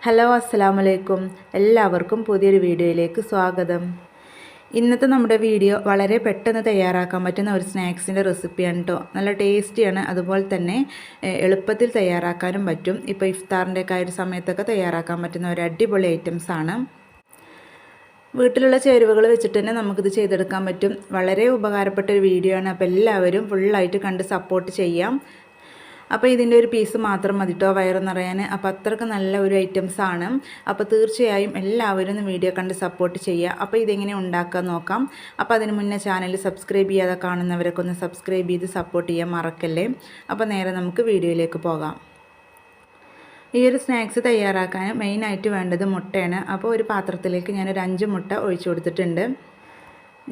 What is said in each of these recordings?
Hello അസ്സലാമലൈക്കും. എല്ലാവർക്കും പുതിയൊരു വീഡിയോയിലേക്ക് സ്വാഗതം. ഇന്നത്തെ നമ്മുടെ വീഡിയോ വളരെ പെട്ടെന്ന് തയ്യാറാക്കാൻ പറ്റുന്ന ഒരു സ്നാക്സിൻ്റെ റെസിപ്പിയാണ് കേട്ടോ. നല്ല ടേസ്റ്റിയാണ്, അതുപോലെ തന്നെ എളുപ്പത്തിൽ തയ്യാറാക്കാനും പറ്റും. ഇപ്പോൾ ഇഫ്താറിൻ്റെ ഒക്കെ ഒരു സമയത്തൊക്കെ തയ്യാറാക്കാൻ പറ്റുന്ന ഒരു അടിപൊളി ഐറ്റംസാണ്. വീട്ടിലുള്ള ചേരുവകൾ വെച്ചിട്ട് തന്നെ നമുക്കിത് ചെയ്തെടുക്കാൻ പറ്റും. വളരെ ഉപകാരപ്പെട്ട ഒരു വീഡിയോ ആണ്. അപ്പോൾ എല്ലാവരും ഫുള്ളായിട്ട് കണ്ട് സപ്പോർട്ട് ചെയ്യാം. അപ്പോൾ ഇതിൻ്റെ ഒരു പീസ് മാത്രം മതി കേട്ടോ വയറ് നിറയാൻ. അപ്പോൾ അത്രയ്ക്ക് നല്ല ഒരു ഐറ്റംസാണ്. അപ്പോൾ തീർച്ചയായും എല്ലാവരും വീഡിയോ കണ്ട് സപ്പോർട്ട് ചെയ്യുക. അപ്പോൾ ഇതെങ്ങനെ ഉണ്ടാക്കാൻ നോക്കാം. അപ്പോൾ അതിന് മുന്നേ ചാനൽ സബ്സ്ക്രൈബ് ചെയ്യാതെ കാണുന്നവരൊക്കെ ഒന്ന് സബ്സ്ക്രൈബ് ചെയ്ത് സപ്പോർട്ട് ചെയ്യാൻ മറക്കല്ലേ. അപ്പോൾ നേരെ നമുക്ക് വീഡിയോയിലേക്ക് പോകാം. ഈ ഒരു സ്നാക്സ് തയ്യാറാക്കാൻ മെയിനായിട്ട് വേണ്ടത് മുട്ടയാണ്. അപ്പോൾ ഒരു പാത്രത്തിലേക്ക് ഞാനൊരു 5 മുട്ട ഒഴിച്ചു കൊടുത്തിട്ടുണ്ട്.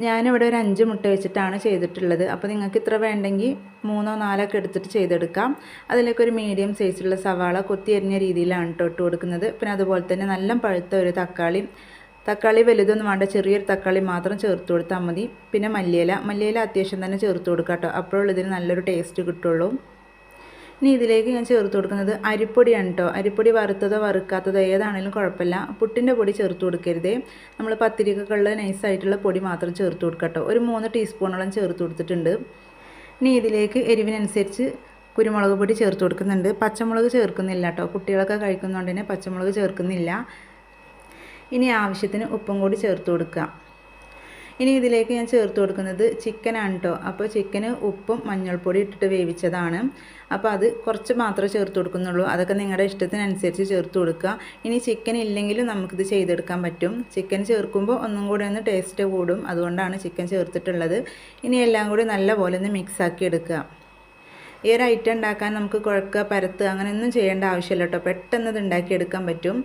ഞാനിവിടെ ഒരു 5 മുട്ട വെച്ചിട്ടാണ് ചെയ്തിട്ടുള്ളത്. അപ്പോൾ നിങ്ങൾക്ക് ഇത്ര വേണ്ടെങ്കിൽ 3 4 ഒക്കെ എടുത്തിട്ട് ചെയ്തെടുക്കാം. അതിലേക്ക് ഒരു മീഡിയം സൈസിലുള്ള സവാള കൊത്തി അരിഞ്ഞ രീതിയിലാണ് ഇട്ട് കൊടുക്കുന്നത്. പിന്നെ അതുപോലെ തന്നെ നല്ല പഴുത്ത ഒരു തക്കാളി വലുതൊന്നും വേണ്ട, ചെറിയൊരു തക്കാളി മാത്രം ചേർത്ത് കൊടുത്താൽ മതി. പിന്നെ മല്ലിയില അത്യാവശ്യം തന്നെ ചേർത്ത് കൊടുക്കാം കേട്ടോ. അപ്പോഴുള്ള ഇതിന് നല്ലൊരു ടേസ്റ്റ് കിട്ടുള്ളൂ. ഇനി ഇതിലേക്ക് ഞാൻ ചേർത്ത് കൊടുക്കുന്നത് അരിപ്പൊടിയാണ് കേട്ടോ. അരിപ്പൊടി വറുത്തതോ വറുക്കാത്തതോ ഏതാണെങ്കിലും കുഴപ്പമില്ല. പുട്ടിൻ്റെ പൊടി ചേർത്ത് കൊടുക്കരുതേ. നമ്മൾ പത്തിരിക്കൊക്കെയുള്ള നൈസായിട്ടുള്ള പൊടി മാത്രം ചേർത്ത് കൊടുക്കുക കേട്ടോ. ഒരു 3 ടീസ്പൂണോളം ചേർത്ത് കൊടുത്തിട്ടുണ്ട്. ഇനി ഇതിലേക്ക് എരിവിനനുസരിച്ച് കുരുമുളക് പൊടി ചേർത്ത് കൊടുക്കുന്നുണ്ട്. പച്ചമുളക് ചേർക്കുന്നില്ല കേട്ടോ. കുട്ടികളൊക്കെ കഴിക്കുന്നതുകൊണ്ട് തന്നെ പച്ചമുളക് ചേർക്കുന്നില്ല. ഇനി ആവശ്യത്തിന് ഉപ്പും കൂടി ചേർത്ത് കൊടുക്കുക. ഇനി ഇതിലേക്ക് ഞാൻ ചേർത്ത് കൊടുക്കുന്നത് ചിക്കനാണ് കേട്ടോ. അപ്പോൾ ചിക്കന് ഉപ്പും മഞ്ഞൾപ്പൊടി ഇട്ടിട്ട് വേവിച്ചതാണ്. അപ്പോൾ അത് കുറച്ച് മാത്രമേ ചേർത്ത് കൊടുക്കുന്നുള്ളൂ. അതൊക്കെ നിങ്ങളുടെ ഇഷ്ടത്തിനനുസരിച്ച് ചേർത്ത് കൊടുക്കുക. ഇനി ചിക്കൻ ഇല്ലെങ്കിലും നമുക്കിത് ചെയ്തെടുക്കാൻ പറ്റും. ചിക്കൻ ചേർക്കുമ്പോൾ ഒന്നും കൂടി ഒന്ന് ടേസ്റ്റ് കൂടും. അതുകൊണ്ടാണ് ചിക്കൻ ചേർത്തിട്ടുള്ളത്. ഇനി എല്ലാം കൂടി നല്ലപോലെ ഒന്ന് മിക്സാക്കി എടുക്കുക. ഈ ഒരു ഐറ്റം ഉണ്ടാക്കാൻ നമുക്ക് കുഴക്കുക പരത്തുക അങ്ങനെയൊന്നും ചെയ്യേണ്ട ആവശ്യമില്ല കേട്ടോ. പെട്ടെന്ന് ഇത് ഉണ്ടാക്കിയെടുക്കാൻ പറ്റും.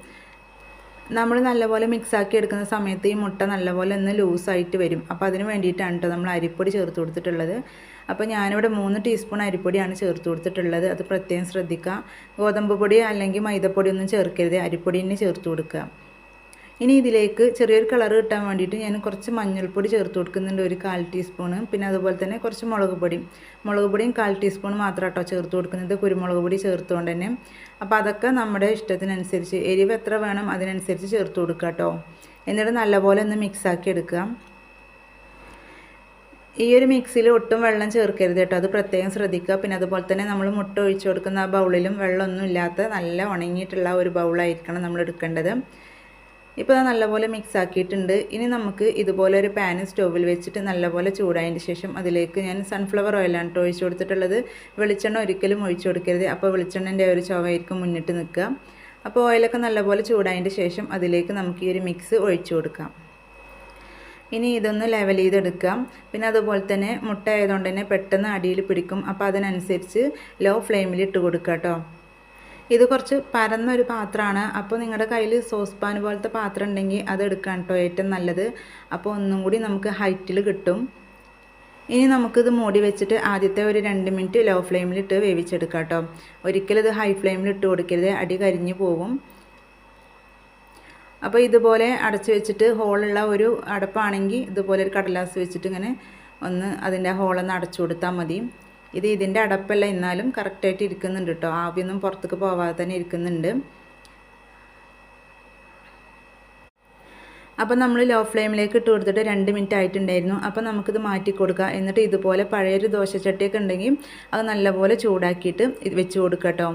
നമ്മൾ നല്ലപോലെ മിക്സാക്കി എടുക്കുന്ന സമയത്ത് ഈ മുട്ട നല്ലപോലെ ഒന്ന് ലൂസായിട്ട് വരും. അപ്പോൾ അതിന് വേണ്ടിയിട്ടാണ് കേട്ടോ നമ്മൾ അരിപ്പൊടി ചേർത്ത് കൊടുത്തിട്ടുള്ളത്. അപ്പോൾ ഞാനിവിടെ 3 ടീസ്പൂൺ അരിപ്പൊടിയാണ് ചേർത്ത് കൊടുത്തിട്ടുള്ളത്. അത് പ്രത്യേകം ശ്രദ്ധിക്കുക. ഗോതമ്പ് പൊടി അല്ലെങ്കിൽ മൈദപ്പൊടി ഒന്നും ചേർക്കരുത്, അരിപ്പൊടി തന്നെ ചേർത്ത് കൊടുക്കുക. ഇനി ഇതിലേക്ക് ചെറിയൊരു കളർ കിട്ടാൻ വേണ്ടിയിട്ട് ഞാൻ കുറച്ച് മഞ്ഞൾപ്പൊടി ചേർത്ത് കൊടുക്കുന്നുണ്ട്, ഒരു 1/4 ടീസ്പൂണ്. പിന്നെ അതുപോലെ തന്നെ കുറച്ച് മുളക് പൊടിയും 1/4 ടീസ്പൂൺ മാത്രം കേട്ടോ ചേർത്ത് കൊടുക്കുന്നത്, കുരുമുളക് പൊടി ചേർത്തുകൊണ്ട് തന്നെ. അപ്പോൾ അതൊക്കെ നമ്മുടെ ഇഷ്ടത്തിനനുസരിച്ച് എരിവ് എത്ര വേണം അതിനനുസരിച്ച് ചേർത്ത് കൊടുക്കുക കേട്ടോ. എന്നിട്ട് നല്ലപോലെ ഒന്ന് മിക്സാക്കി എടുക്കുക. ഈ ഒരു മിക്സിയിൽ ഒട്ടും വെള്ളം ചേർക്കരുത് കേട്ടോ, അത് പ്രത്യേകം ശ്രദ്ധിക്കുക. പിന്നെ അതുപോലെ തന്നെ നമ്മൾ മുട്ട ഒഴിച്ചു കൊടുക്കുന്ന ആ ബൗളിലും വെള്ളമൊന്നും ഇല്ലാത്ത നല്ല ഉണങ്ങിയിട്ടുള്ള ഒരു ബൗളായിരിക്കണം നമ്മൾ എടുക്കേണ്ടത്. ഇപ്പോൾ നല്ലപോലെ മിക്സ് ആക്കിയിട്ടുണ്ട്. ഇനി നമുക്ക് ഇതുപോലെ ഒരു പാൻ സ്റ്റൗവിൽ വെച്ചിട്ട് നല്ലപോലെ ചൂടായതിന് ശേഷം അതിലേക്ക് ഞാൻ സൺഫ്ലവർ ഓയിലാണ് കേട്ടോ ഒഴിച്ചു കൊടുത്തിട്ടുള്ളത്. വെളിച്ചെണ്ണ ഒരിക്കലും ഒഴിച്ചു കൊടുക്കരുത്. അപ്പോൾ വെളിച്ചെണ്ണൻ്റെ ഒരു ചുവയായിരിക്കും മുന്നിട്ട് നിൽക്കുക. അപ്പോൾ ഓയിലൊക്കെ നല്ലപോലെ ചൂടായതിന് ശേഷം അതിലേക്ക് നമുക്ക് ഈ ഒരു മിക്സ് ഒഴിച്ചു കൊടുക്കാം. ഇനി ഇതൊന്ന് ലെവൽ ചെയ്തെടുക്കാം. പിന്നെ അതുപോലെ തന്നെ മുട്ട ആയതുകൊണ്ട് തന്നെ പെട്ടെന്ന് അടിയിൽ പിടിക്കും. അപ്പോൾ അതിനനുസരിച്ച് ലോ ഫ്ലെയിമിൽ ഇട്ട് കൊടുക്കുക കേട്ടോ. ഇത് കുറച്ച് പരന്നൊരു പാത്രമാണ്. അപ്പോൾ നിങ്ങളുടെ കയ്യിൽ സോസ് പാൻ പോലത്തെ പാത്രം ഉണ്ടെങ്കിൽ അത് എടുക്കാൻ കേട്ടോ ഏറ്റവും നല്ലത്. അപ്പോൾ ഒന്നും കൂടി നമുക്ക് ഹൈറ്റിൽ കിട്ടും. ഇനി നമുക്കിത് മൂടി വെച്ചിട്ട് ആദ്യത്തെ ഒരു 2 മിനിറ്റ് ലോ ഫ്ലെയിമിലിട്ട് വേവിച്ചെടുക്കാം കേട്ടോ. ഒരിക്കലും ഇത് ഹൈ ഫ്ലെയിമിൽ ഇട്ട് കൊടുക്കരുത്, അടി കരിഞ്ഞു പോകും. അപ്പോൾ ഇതുപോലെ അടച്ചു വെച്ചിട്ട് ഹോളുള്ള ഒരു അടപ്പാണെങ്കിൽ ഇതുപോലെ ഒരു കടലാസ് വെച്ചിട്ട് ഇങ്ങനെ ഒന്ന് അതിൻ്റെ ഹോളൊന്ന് അടച്ചു കൊടുത്താൽ മതി. ഇതിൻ്റെ അടപ്പല്ല, എന്നാലും കറക്റ്റായിട്ട് ഇരിക്കുന്നുണ്ട് കേട്ടോ. ആവിയൊന്നും പുറത്തേക്ക് പോവാതെ തന്നെ ഇരിക്കുന്നുണ്ട്. അപ്പോൾ നമ്മൾ ലോ ഫ്ലെയിമിലേക്ക് ഇട്ട് കൊടുത്തിട്ട് 2 മിനിറ്റ് ആയിട്ടുണ്ടായിരുന്നു. അപ്പോൾ നമുക്കിത് മാറ്റി കൊടുക്കുക. എന്നിട്ട് ഇതുപോലെ പഴയൊരു ദോശച്ചട്ടിയൊക്കെ ഉണ്ടെങ്കിൽ അത് നല്ലപോലെ ചൂടാക്കിയിട്ട് വെച്ച് കൊടുക്കുക കേട്ടോ.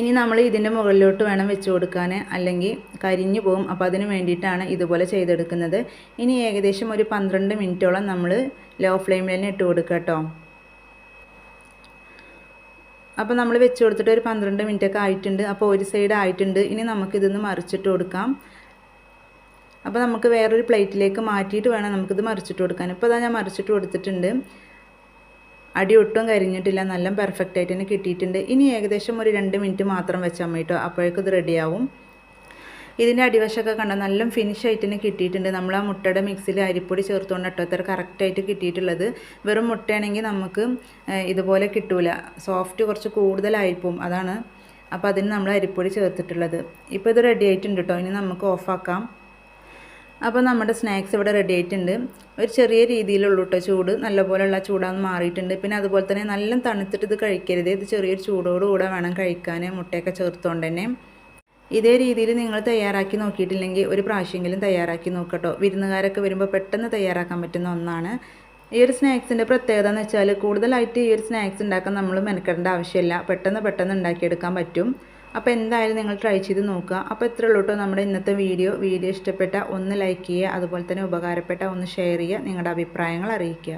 ഇനി നമ്മൾ ഇതിൻ്റെ മുകളിലോട്ട് വേണം വെച്ച് കൊടുക്കാൻ, അല്ലെങ്കിൽ കരിഞ്ഞു പോകും. അപ്പോൾ അതിന് വേണ്ടിയിട്ടാണ് ഇതുപോലെ ചെയ്തെടുക്കുന്നത്. ഇനി ഏകദേശം ഒരു 12 മിനിറ്റോളം നമ്മൾ ലോ ഫ്ലെയിമിൽ തന്നെ ഇട്ട് കൊടുക്കുക കേട്ടോ. അപ്പോൾ നമ്മൾ വെച്ച് കൊടുത്തിട്ട് ഒരു 12 മിനിറ്റൊക്കെ ആയിട്ടുണ്ട്. അപ്പോൾ ഒരു സൈഡ് ആയിട്ടുണ്ട്. ഇനി നമുക്കിതൊന്ന് മറിച്ചിട്ട് കൊടുക്കാം. അപ്പോൾ നമുക്ക് വേറൊരു പ്ലേറ്റിലേക്ക് മാറ്റിയിട്ട് വേണം നമുക്കിത് മറിച്ചിട്ട് കൊടുക്കാൻ. ഇപ്പോൾ അതാ ഞാൻ മറിച്ചിട്ട് കൊടുത്തിട്ടുണ്ട്. അടി ഒട്ടും കരിഞ്ഞിട്ടില്ല, നല്ല പെർഫെക്റ്റ് ആയിട്ട് തന്നെ കിട്ടിയിട്ടുണ്ട്. ഇനി ഏകദേശം ഒരു 2 മിനിറ്റ് മാത്രം വെച്ചാൽ മതി കേട്ടോ. അപ്പോഴേക്കും ഇത് റെഡിയാവും. ഇതിൻ്റെ അടിവശമൊക്കെ കണ്ടാൽ നല്ല ഫിനിഷ് ആയിട്ട് തന്നെ കിട്ടിയിട്ടുണ്ട്. നമ്മൾ ആ മുട്ടയുടെ മിക്സിയിൽ അരിപ്പൊടി ചേർത്തുകൊണ്ട് കേട്ടോ ഇത്ര കറക്റ്റായിട്ട് കിട്ടിയിട്ടുള്ളത്. വെറും മുട്ടയാണെങ്കിൽ നമുക്ക് ഇതുപോലെ കിട്ടൂല, സോഫ്റ്റ് കുറച്ച് കൂടുതലായിപ്പോവും, അതാണ്. അപ്പോൾ അതിന് നമ്മൾ അരിപ്പൊടി ചേർത്തിട്ടുള്ളത്. ഇപ്പോൾ ഇത് റെഡി ആയിട്ടുണ്ട് കേട്ടോ. ഇനി നമുക്ക് ഓഫാക്കാം. അപ്പോൾ നമ്മുടെ സ്നാക്സ് ഇവിടെ റെഡി ആയിട്ടുണ്ട്. ഒരു ചെറിയ രീതിയിലുള്ളൂ കേട്ടോ ചൂട്, നല്ലപോലെയുള്ള ചൂടാന്ന് മാറിയിട്ടുണ്ട്. പിന്നെ അതുപോലെ തന്നെ നല്ല തണുത്തിട്ട് ഇത് കഴിക്കരുത്. ഇത് ചെറിയൊരു ചൂടോടുകൂടെ വേണം കഴിക്കാൻ, മുട്ടയൊക്കെ ചേർത്തുകൊണ്ട് തന്നെ. ഇതേ രീതിയിൽ നിങ്ങൾ തയ്യാറാക്കി നോക്കിയിട്ടില്ലെങ്കിൽ ഒരു പ്രാവശ്യമെങ്കിലും തയ്യാറാക്കി നോക്കട്ടോ. വിരുന്നുകാരൊക്കെ വരുമ്പോൾ പെട്ടെന്ന് തയ്യാറാക്കാൻ പറ്റുന്ന ഒന്നാണ്. ഈ ഒരു സ്നാക്സിൻ്റെ പ്രത്യേകത എന്ന് വെച്ചാൽ കൂടുതലായിട്ട് ഈ ഒരു സ്നാക്സ് ഉണ്ടാക്കാൻ നമ്മൾ മെനക്കെടേണ്ട ആവശ്യമില്ല. പെട്ടെന്ന് ഉണ്ടാക്കിയെടുക്കാൻ പറ്റും. അപ്പോൾ എന്തായാലും നിങ്ങൾ ട്രൈ ചെയ്ത് നോക്കുക. അപ്പോൾ ഇത്രയേ ഉള്ളൂ കേട്ടോ നമ്മുടെ ഇന്നത്തെ വീഡിയോ ഇഷ്ടപ്പെട്ട ഒന്ന് ലൈക്ക് ചെയ്യുക, അതുപോലെ തന്നെ ഉപകാരപ്പെട്ട ഒന്ന് ഷെയർ ചെയ്യുക, നിങ്ങളുടെ അഭിപ്രായങ്ങൾ അറിയിക്കുക.